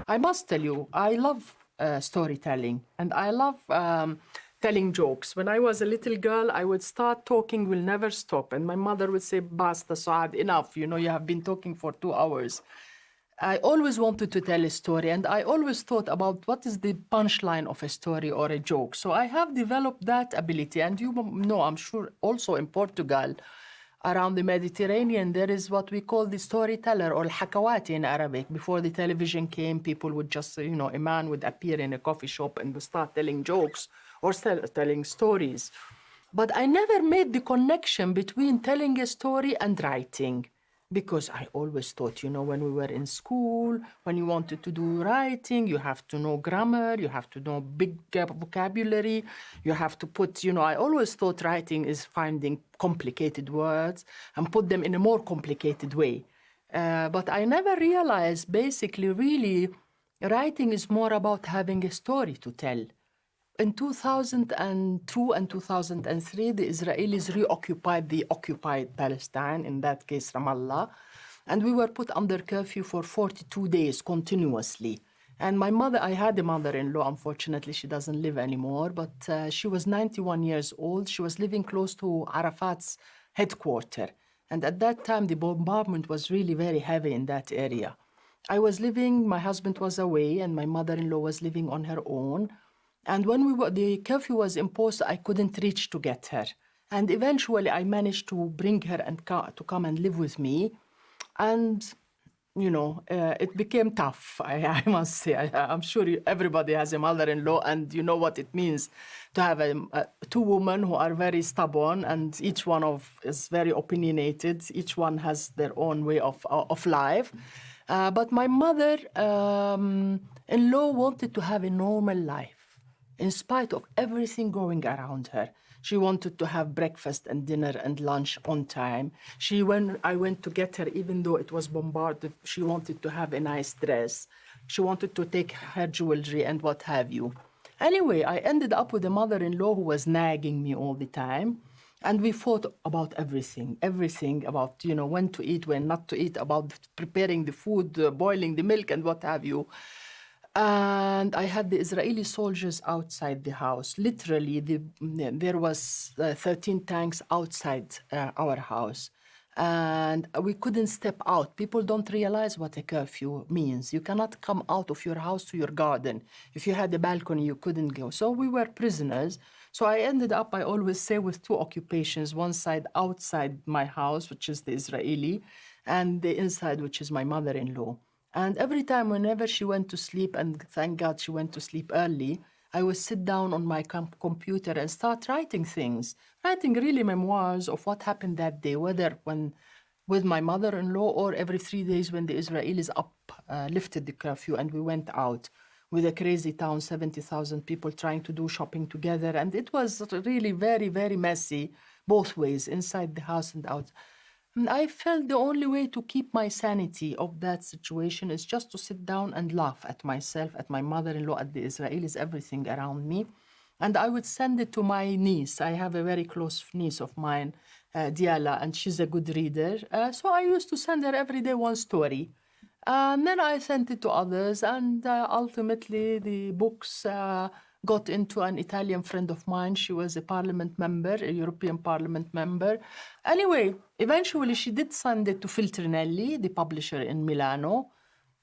I must tell you, I love storytelling, and I love telling jokes. When I was a little girl, I would start talking, will never stop. And my mother would say, Basta, Suad, enough. You know, you have been talking for 2 hours. I always wanted to tell a story, and I always thought about what is the punchline of a story or a joke. So I have developed that ability. And you know, I'm sure also in Portugal, around the Mediterranean, there is what we call the storyteller or al-hakawati in Arabic. Before the television came, people would just, you know, a man would appear in a coffee shop and would start telling jokes or telling stories. But I never made the connection between telling a story and writing. Because I always thought, you know, when we were in school, when you wanted to do writing, you have to know grammar, you have to know big vocabulary, you have to put, you know, I always thought writing is finding complicated words and put them in a more complicated way. But I never realized, basically, really, writing is more about having a story to tell. In 2002 and 2003, the Israelis reoccupied the occupied Palestine, in that case Ramallah, and we were put under curfew for 42 days continuously. And my mother, I had a mother-in-law, unfortunately she doesn't live anymore, but she was 91 years old. She was living close to Arafat's headquarters. And at that time, the bombardment was really very heavy in that area. I was living, my husband was away, and my mother-in-law was living on her own. And when the curfew was imposed, I couldn't reach to get her. And eventually I managed to bring her and to come and live with me. And, you know, it became tough, I must say. I'm sure everybody has a mother-in-law, and you know what it means to have two women who are very stubborn, and each one is very opinionated. Each one has their own way of life. But my mother-in-law wanted to have a normal life. In spite of everything going around her, she wanted to have breakfast and dinner and lunch on time. When I went to get her, even though it was bombarded, she wanted to have a nice dress. She wanted to take her jewelry and what have you. Anyway, I ended up with a mother-in-law who was nagging me all the time. And we fought about everything about, you know, when to eat, when not to eat, about preparing the food, boiling the milk and what have you. And I had the Israeli soldiers outside the house. Literally, there was 13 tanks outside our house. And we couldn't step out. People don't realize what a curfew means. You cannot come out of your house to your garden. If you had a balcony, you couldn't go. So we were prisoners. So I ended up, I always say, with two occupations. One side outside my house, which is the Israeli, and the inside, which is my mother-in-law. And every time, whenever she went to sleep, and thank God she went to sleep early, I would sit down on my computer and start writing things, writing really memoirs of what happened that day, whether with my mother-in-law or every 3 days when the Israelis lifted the curfew and we went out with a crazy town, 70,000 people trying to do shopping together. And it was really very, very messy, both ways, inside the house and out. And I felt the only way to keep my sanity of that situation is just to sit down and laugh at myself, at my mother-in-law, at the Israelis, everything around me. And I would send it to my niece. I have a very close niece of mine, Diala, and she's a good reader. So I used to send her every day one story. And then I sent it to others, and ultimately the books got into an Italian friend of mine. She was a parliament member, a European Parliament member. Anyway, eventually she did send it to Feltrinelli, the publisher in Milano.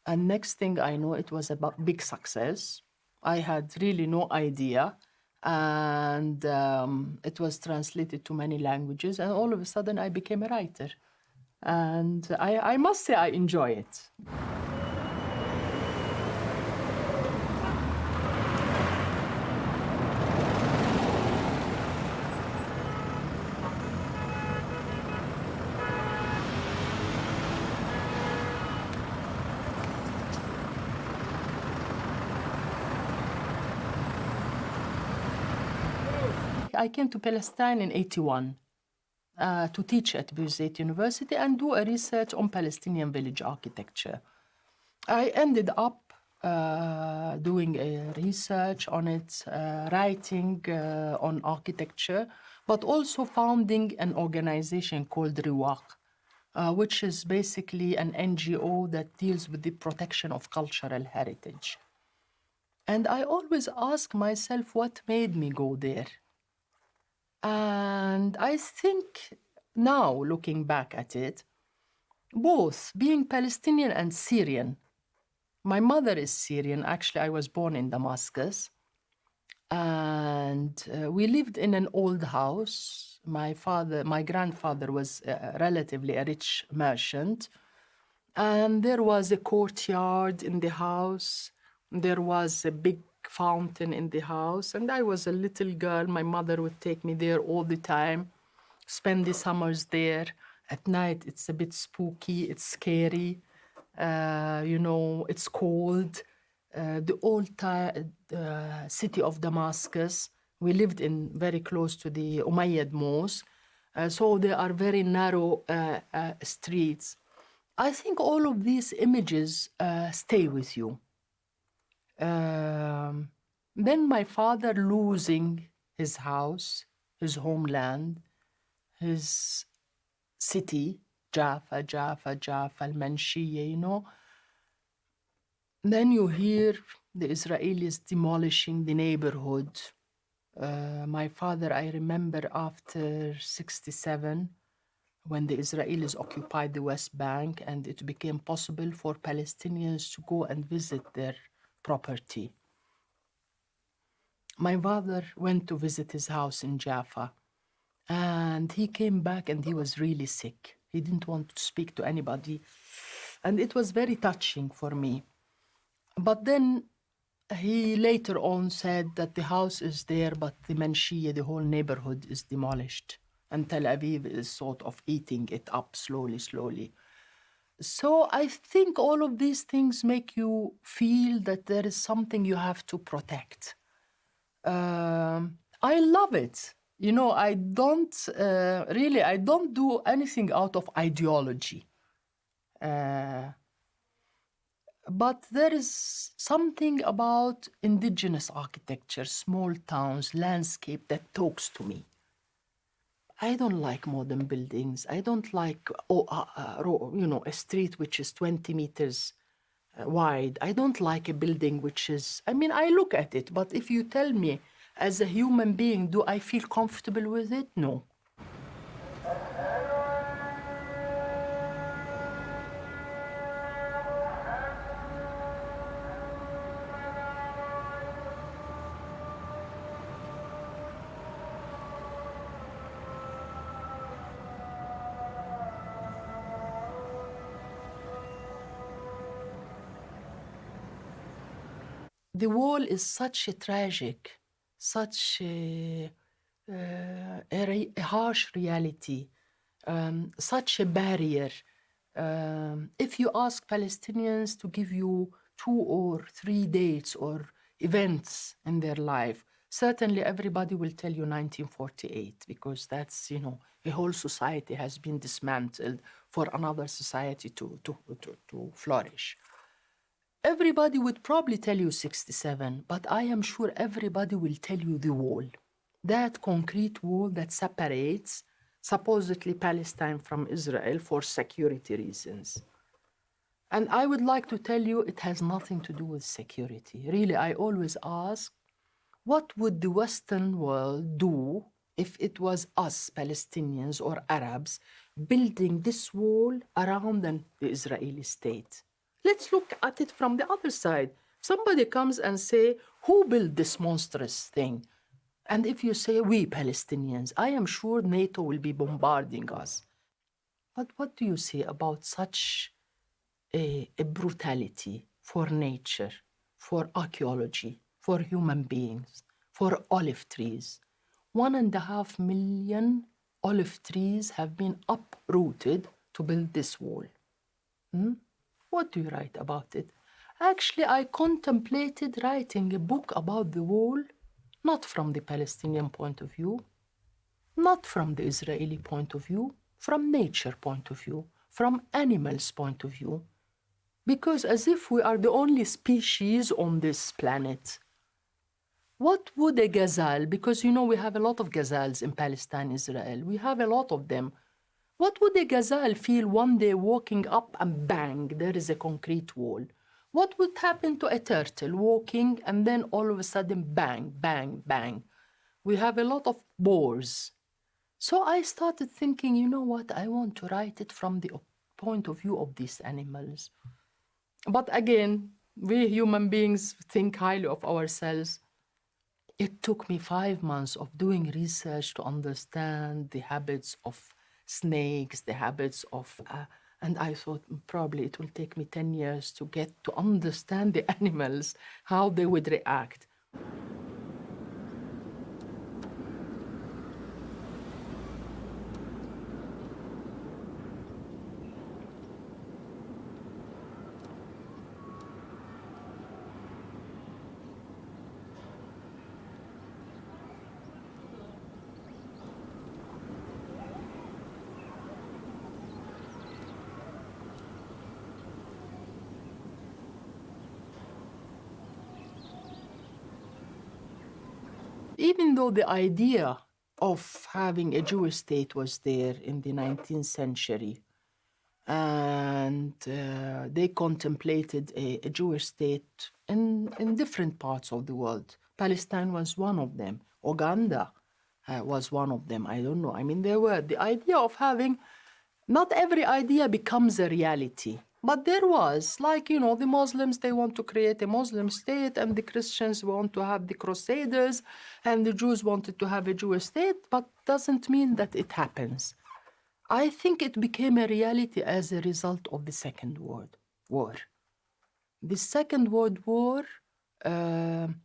And next thing I know, it was a big success. I had really no idea. And it was translated to many languages. And all of a sudden, I became a writer. And I must say I enjoy it. I came to Palestine in 1981 to teach at Birzeit University and do a research on Palestinian village architecture. I ended up doing a research on it, writing on architecture, but also founding an organization called RIWAQ. which is basically an NGO that deals with the protection of cultural heritage. And I always ask myself what made me go there. And I think now, looking back at it, both being Palestinian and Syrian. My mother is Syrian. Actually, I was born in Damascus. And we lived in an old house. My grandfather was relatively a rich merchant. And there was a courtyard in the house. There was a big fountain in the house. And I was a little girl. My mother would take me there all the time, spend the summers there. At night, it's a bit spooky, it's scary. It's cold. The old city of Damascus, we lived in very close to the Umayyad mosque. So there are very narrow streets. I think all of these images stay with you. Then my father losing his house, his homeland, his city, Jaffa, Al-Manshiyya, Then you hear the Israelis demolishing the neighborhood. My father, I remember after 1967, when the Israelis occupied the West Bank and it became possible for Palestinians to go and visit their property. My father went to visit his house in Jaffa, and he came back and he was really sick. He didn't want to speak to anybody, and it was very touching for me. But then he later on said that the house is there, but the Manshiyya, the whole neighborhood, is demolished. And Tel Aviv is sort of eating it up slowly. So I think all of these things make you feel that there is something you have to protect. I love it. I don't do anything out of ideology. But there is something about indigenous architecture, small towns, landscape that talks to me. I don't like modern buildings. I don't like a street which is 20 meters wide. I don't like a building which is, I look at it, but if you tell me as a human being, do I feel comfortable with it? No. The wall is such a tragic, such a harsh reality, such a barrier. If you ask Palestinians to give you 2 or 3 dates or events in their life, certainly everybody will tell you 1948, because that's, a whole society has been dismantled for another society to flourish. Everybody would probably tell you 1967, but I am sure everybody will tell you the wall. That concrete wall that separates supposedly Palestine from Israel for security reasons. And I would like to tell you it has nothing to do with security. Really, I always ask, what would the Western world do if it was us, Palestinians or Arabs, building this wall around the Israeli state? Let's look at it from the other side. Somebody comes and say, who built this monstrous thing? And if you say, we Palestinians, I am sure NATO will be bombarding us. But what do you say about such a brutality for nature, for archaeology, for human beings, for olive trees? 1.5 million olive trees have been uprooted to build this wall. What do you write about it? Actually, I contemplated writing a book about the wall, not from the Palestinian point of view, not from the Israeli point of view, from nature point of view, from animals' point of view, because as if we are the only species on this planet. What would a gazelle, because we have a lot of gazelles in Palestine, Israel, we have a lot of them. What would a gazelle feel one day walking up and bang, there is a concrete wall? What would happen to a turtle walking and then all of a sudden bang, bang, bang? We have a lot of boars. So I started thinking, you know what, I want to write it from the point of view of these animals. But again, we human beings think highly of ourselves. It took me 5 months of doing research to understand the habits of snakes, the habits of, and I thought probably it will take me 10 years to get to understand the animals, how they would react. Even though the idea of having a Jewish state was there in the 19th century, and they contemplated a Jewish state in different parts of the world. Palestine was one of them. Uganda was one of them. I don't know. I mean, there were the idea of having, not every idea becomes a reality. But there was, like, you know, the Muslims, they want to create a Muslim state, and the Christians want to have the Crusaders, and the Jews wanted to have a Jewish state, but doesn't mean that it happens. I think it became a reality as a result of the Second World War. The Second World War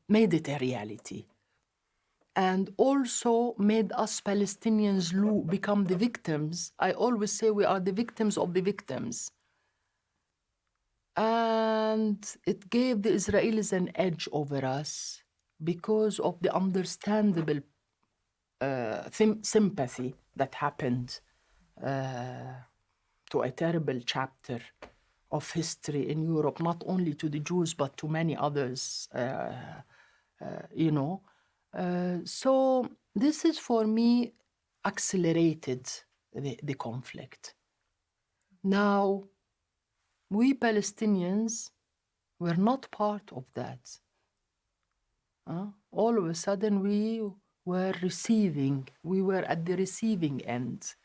made it a reality, and also made us Palestinians become the victims. I always say we are the victims of the victims. And it gave the Israelis an edge over us because of the understandable sympathy that happened to a terrible chapter of history in Europe, not only to the Jews, but to many others, you know. So this is, for me, accelerated the conflict. Now, we Palestinians were not part of that. All of a sudden, we were at the receiving end.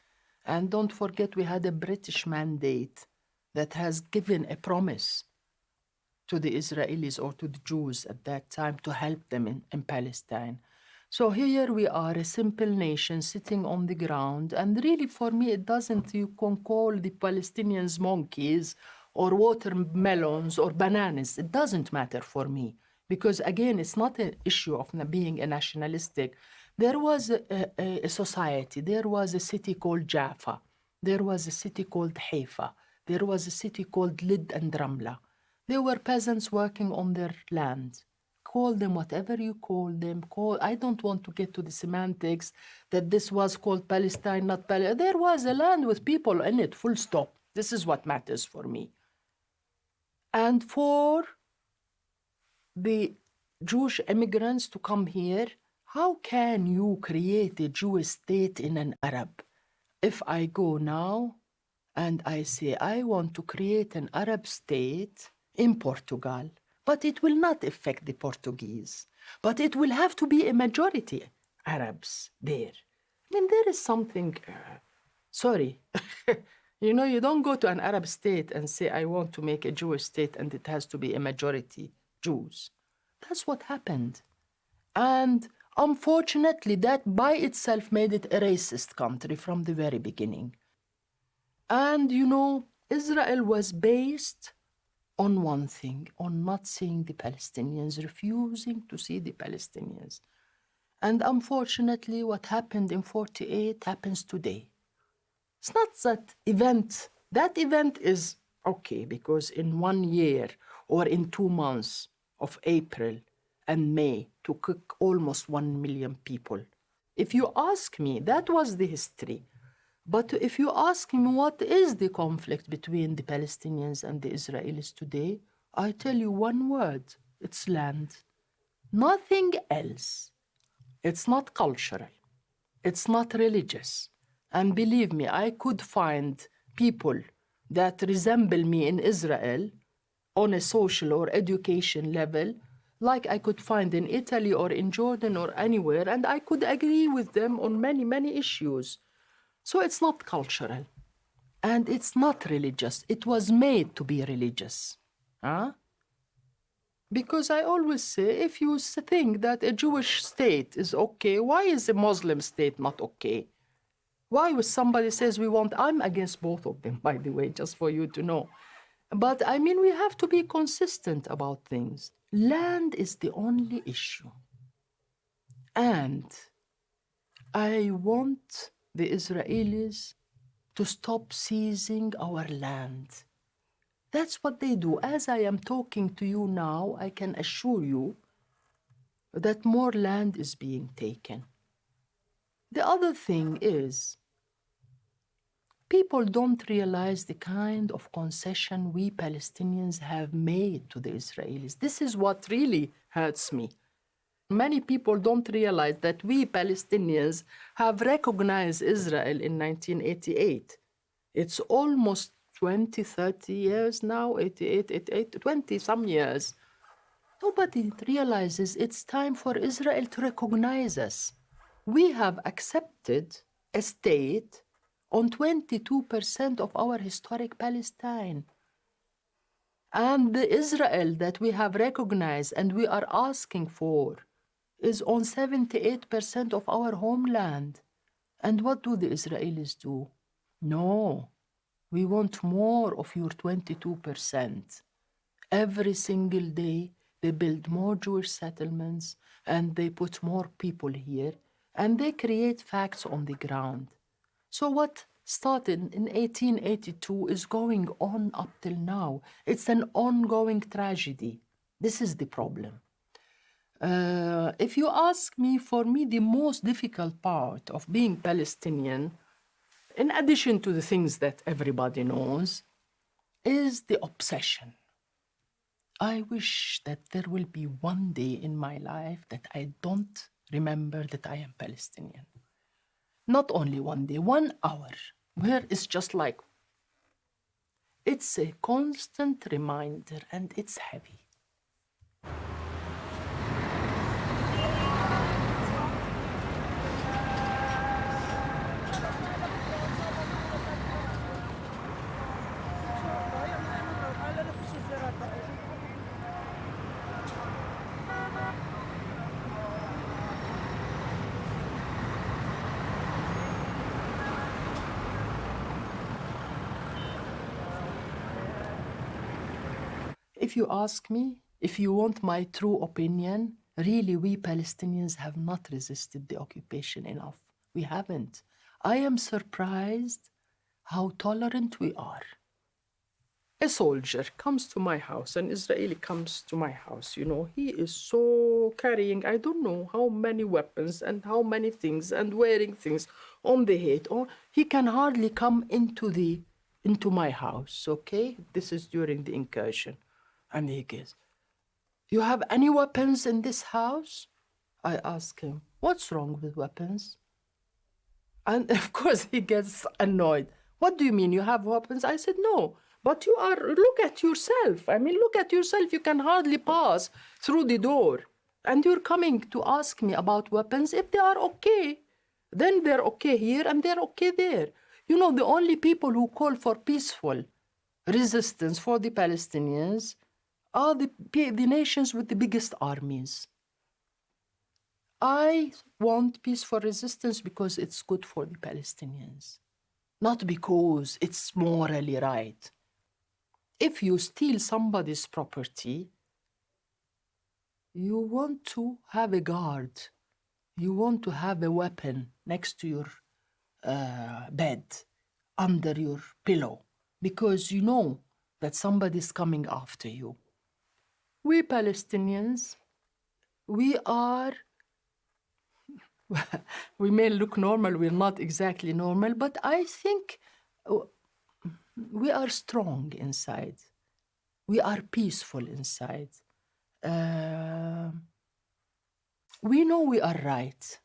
And don't forget, we had a British mandate that has given a promise to the Israelis or to the Jews at that time to help them in Palestine. So here we are, a simple nation sitting on the ground. And really, for me, it doesn't, you can call the Palestinians monkeys or watermelons or bananas. It doesn't matter for me. Because again, it's not an issue of being a nationalistic. There was a society, there was a city called Jaffa, there was a city called Haifa, there was a city called Lid and Ramla. They were peasants working on their land. Call them whatever you call them. I don't want to get to the semantics that this was called Palestine, not Palestine. There was a land with people in it, full stop. This is what matters for me. And for the Jewish immigrants to come here, how can you create a Jewish state in an Arab? If I go now and I say I want to create an Arab state in Portugal, but it will not affect the Portuguese, but it will have to be a majority Arabs there. I mean, there is something, sorry. You know, you don't go to an Arab state and say, I want to make a Jewish state and it has to be a majority Jews. That's what happened. And unfortunately, that by itself made it a racist country from the very beginning. And, you know, Israel was based on one thing, on not seeing the Palestinians, refusing to see the Palestinians. And unfortunately, what happened in 1948 happens today. It's not that event is okay, because in 1 year or in 2 months of April and May to cook almost 1 million people. If you ask me, that was the history. But if you ask me what is the conflict between the Palestinians and the Israelis today, I tell you one word, it's land. Nothing else. It's not cultural. It's not religious. And believe me, I could find people that resemble me in Israel on a social or education level, like I could find in Italy or in Jordan or anywhere, and I could agree with them on many, many issues. So it's not cultural. And it's not religious. It was made to be religious. Huh? Because I always say, if you think that a Jewish state is okay, why is a Muslim state not okay? Why would somebody says we want, I'm against both of them, by the way, just for you to know. But I mean, we have to be consistent about things. Land is the only issue. And I want the Israelis to stop seizing our land. That's what they do. As I am talking to you now, I can assure you that more land is being taken. The other thing is, people don't realize the kind of concession we Palestinians have made to the Israelis. This is what really hurts me. Many people don't realize that we Palestinians have recognized Israel in 1988. It's almost 20, 30 years now, 88, 88, 20 some years. Nobody realizes it's time for Israel to recognize us. We have accepted a state on 22% of our historic Palestine. And the Israel that we have recognized and we are asking for is on 78% of our homeland. And what do the Israelis do? No, we want more of your 22%. Every single day, they build more Jewish settlements and they put more people here and they create facts on the ground. So what started in 1882 is going on up till now. It's an ongoing tragedy. This is the problem. If you ask me, for me, the most difficult part of being Palestinian, in addition to the things that everybody knows, is the obsession. I wish that there will be one day in my life that I don't remember that I am Palestinian. Not only one day, 1 hour, where it's just like, it's a constant reminder and it's heavy. If you ask me, if you want my true opinion, really we Palestinians have not resisted the occupation enough. We haven't. I am surprised how tolerant we are. A soldier comes to my house, an Israeli comes to my house, you know, he is so carrying, I don't know how many weapons and how many things and wearing things on the head. Or he can hardly come into my house, okay? This is during the incursion. And he goes, you have any weapons in this house? I ask him, what's wrong with weapons? And of course he gets annoyed. What do you mean you have weapons? I said, no, but look at yourself. I mean, look at yourself. You can hardly pass through the door. And you're coming to ask me about weapons. If they are okay, then they're okay here and they're okay there. You know, the only people who call for peaceful resistance for the Palestinians are the nations with the biggest armies. I want peaceful resistance because it's good for the Palestinians, not because it's morally right. If you steal somebody's property, you want to have a guard. You want to have a weapon next to your bed, under your pillow, because you know that somebody's coming after you. We Palestinians, we may look normal, we're not exactly normal, but I think we are strong inside. We are peaceful inside. We know we are right.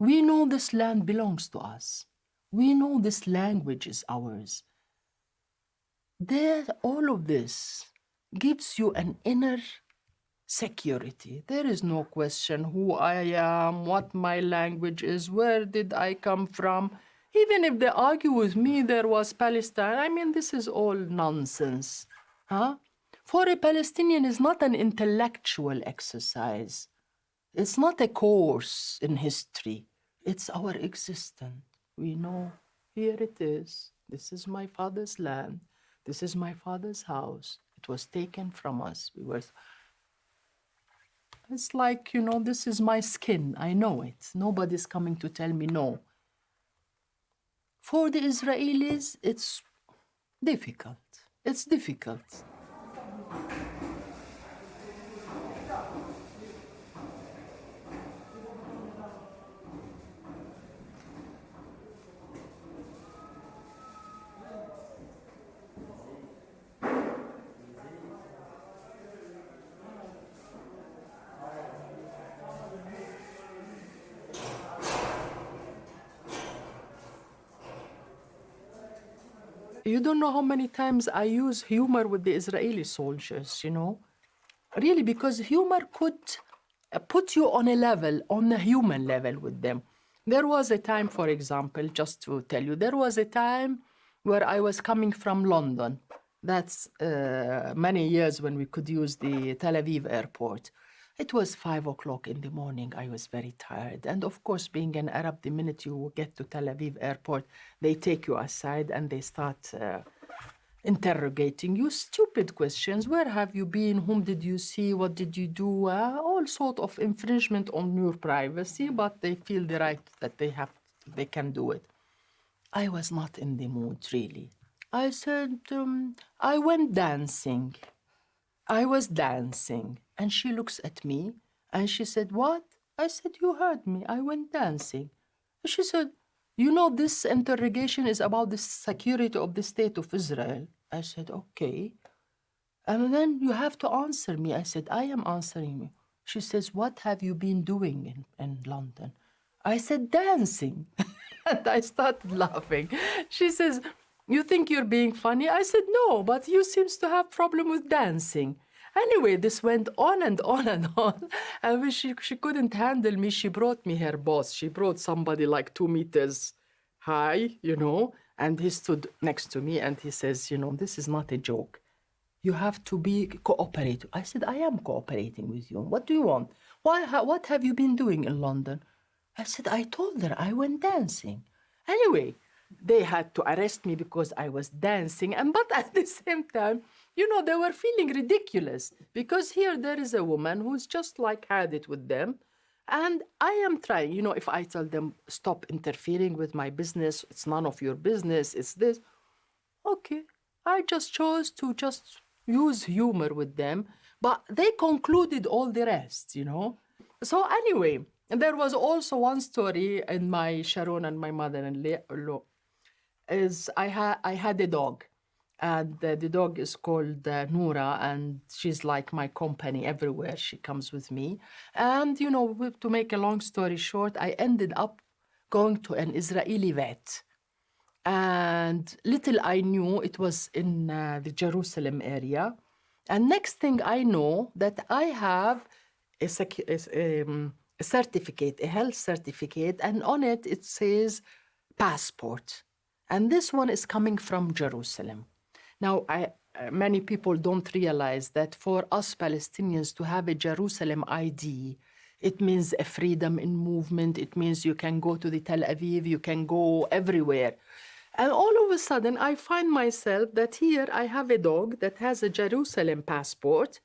We know this land belongs to us. We know this language is ours. There, all of this gives you an inner security. There is no question who I am, what my language is, where did I come from. Even if they argue with me there was Palestine, I mean, this is all nonsense. Huh? For a Palestinian, it's not an intellectual exercise. It's not a course in history. It's our existence. We know, here it is. This is my father's land. This is my father's house. It was taken from us. It's like, this is my skin. I know it. Nobody's coming to tell me no. For the Israelis, it's difficult. It's difficult. You don't know how many times I use humor with the Israeli soldiers, Really, because humor could put you on a human level with them. There was a time, for example, just to tell you, there was a time where I was coming from London. That's many years when we could use the Tel Aviv airport. It was 5 o'clock in the morning. I was very tired. And of course, being an Arab, the minute you get to Tel Aviv airport, they take you aside and they start interrogating you. Stupid questions. Where have you been? Whom did you see? What did you do? All sort of infringement on your privacy, but they feel the right that they can do it. I was not in the mood, really. I said, I went dancing. I was dancing. And she looks at me and she said, what? I said, you heard me. I went dancing. She said, this interrogation is about the security of the state of Israel. I said, okay. And then you have to answer me. I said, I am answering you. She says, what have you been doing in London? I said, dancing. And I started laughing. She says, you think you're being funny? I said, no, but you seems to have problem with dancing. Anyway, this went on and on and on. And when she couldn't handle me, she brought me her boss. She brought somebody like 2 meters high, and he stood next to me and he says, this is not a joke. You have to be cooperative. I said, I am cooperating with you. What do you want? What have you been doing in London? I said, I told her I went dancing. Anyway, they had to arrest me because I was dancing. But at the same time, they were feeling ridiculous because here there is a woman who's just like had it with them. And I am trying, if I tell them, stop interfering with my business, it's none of your business, it's this. Okay, I just chose to just use humor with them, but they concluded all the rest, So anyway, there was also one story in my Sharon and My Mother-in-Law, is I had a dog. And the dog is called Noura, and she's like my company everywhere. She comes with me. And, to make a long story short, I ended up going to an Israeli vet. And little I knew it was in the Jerusalem area. And next thing I know that I have a certificate, a health certificate, and on it says passport. And this one is coming from Jerusalem. Now, many people don't realize that for us Palestinians to have a Jerusalem ID, it means a freedom in movement. It means you can go to the Tel Aviv, you can go everywhere. And all of a sudden, I find myself that here I have a dog that has a Jerusalem passport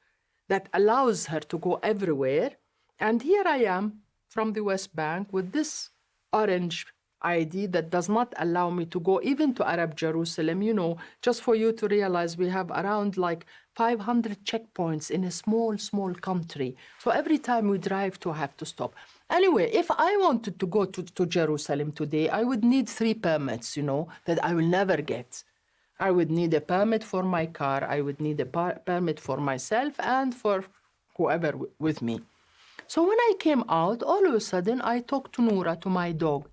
that allows her to go everywhere. And here I am from the West Bank with this orange ID that does not allow me to go even to Arab Jerusalem. Just for you to realize, we have around like 500 checkpoints in a small country. So every time we drive to have to stop. Anyway, if I wanted to go to Jerusalem today, I would need 3 permits, that I will never get. I would need a permit for my car. I would need a permit for myself and for whoever with me. So when I came out, all of a sudden, I talked to Noura, to my dog.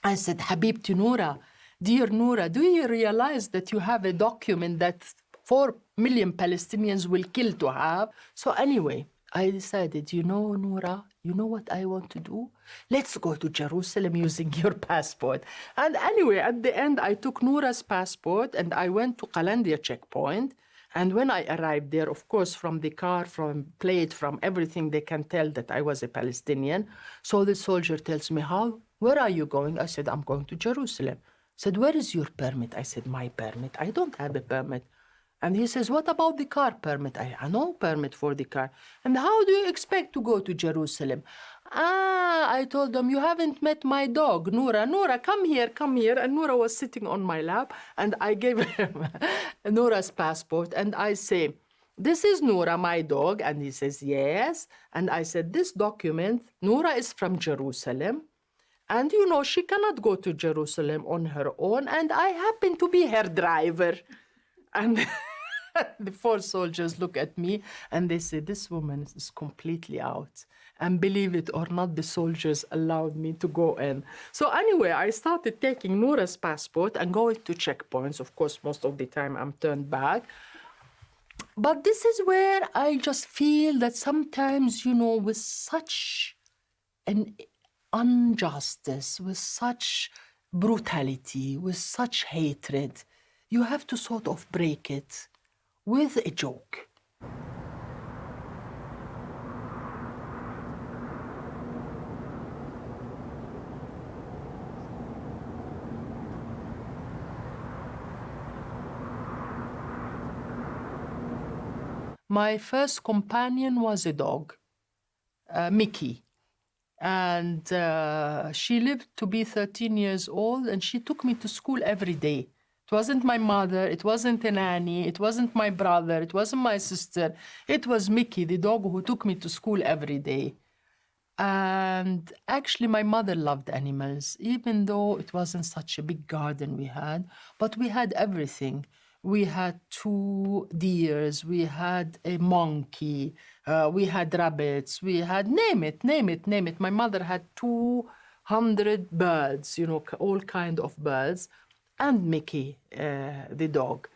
I said, Habibti Noura, dear Noura, do you realize that you have a document that 4 million Palestinians will kill to have? So anyway, I decided, Noura, you know what I want to do? Let's go to Jerusalem using your passport. And anyway, at the end, I took Noura's passport and I went to Qalandia checkpoint. And when I arrived there, of course, from the car, from plate, from everything, they can tell that I was a Palestinian. So the soldier tells me, where are you going? I said, I'm going to Jerusalem. He said, where is your permit? I said, my permit? I don't have a permit. And he says, what about the car permit? I have no permit for the car. And how do you expect to go to Jerusalem? I told them, you haven't met my dog, Noura. Noura, come here, come here. And Noura was sitting on my lap. And I gave him Noura's passport. And I say, this is Noura, my dog. And he says, yes. And I said, this document, Noura is from Jerusalem. And, she cannot go to Jerusalem on her own. And I happen to be her driver. And the 4 soldiers look at me and they say, this woman is completely out. And believe it or not, the soldiers allowed me to go in. So anyway, I started taking Noura's passport and going to checkpoints. Of course, most of the time I'm turned back. But this is where I just feel that sometimes, with such an injustice, with such brutality, with such hatred, you have to sort of break it with a joke. My first companion was a dog, Mickey. And she lived to be 13 years old, and she took me to school every day. It wasn't my mother, it wasn't a nanny, it wasn't my brother, it wasn't my sister. It was Mickey, the dog, who took me to school every day. And actually, my mother loved animals, even though it wasn't such a big garden we had, but we had everything. We had 2 deers, we had a monkey, we had rabbits, we had, name it. My mother had 200 birds, all kind of birds. And Mickey, the dog.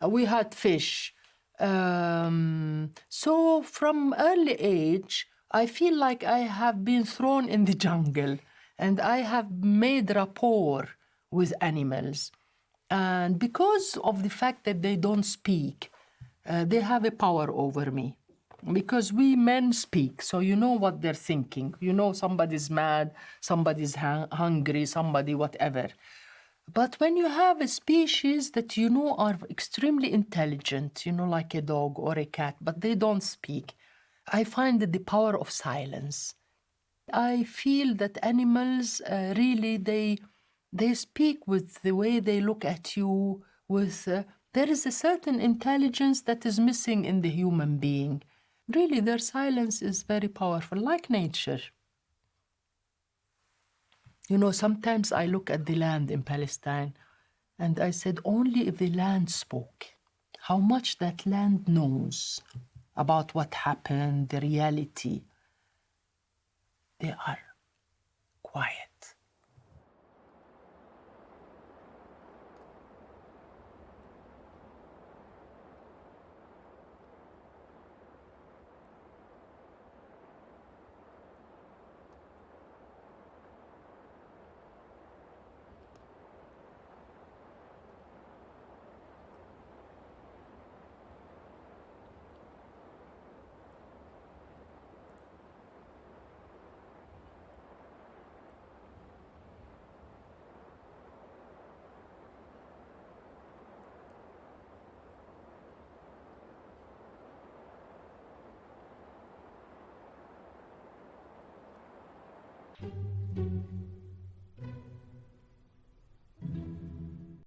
We had fish. So from early age, I feel like I have been thrown in the jungle and I have made rapport with animals. And because of the fact that they don't speak, they have a power over me. Because we men speak, so you know what they're thinking. Somebody's mad, somebody's hungry, somebody whatever. But when you have a species that are extremely intelligent, like a dog or a cat, but they don't speak, I find that the power of silence. I feel that animals really, they speak with the way they look at you, there is a certain intelligence that is missing in the human being. Really, their silence is very powerful, like nature. Sometimes I look at the land in Palestine and I said, only if the land spoke, how much that land knows about what happened, the reality. They are quiet.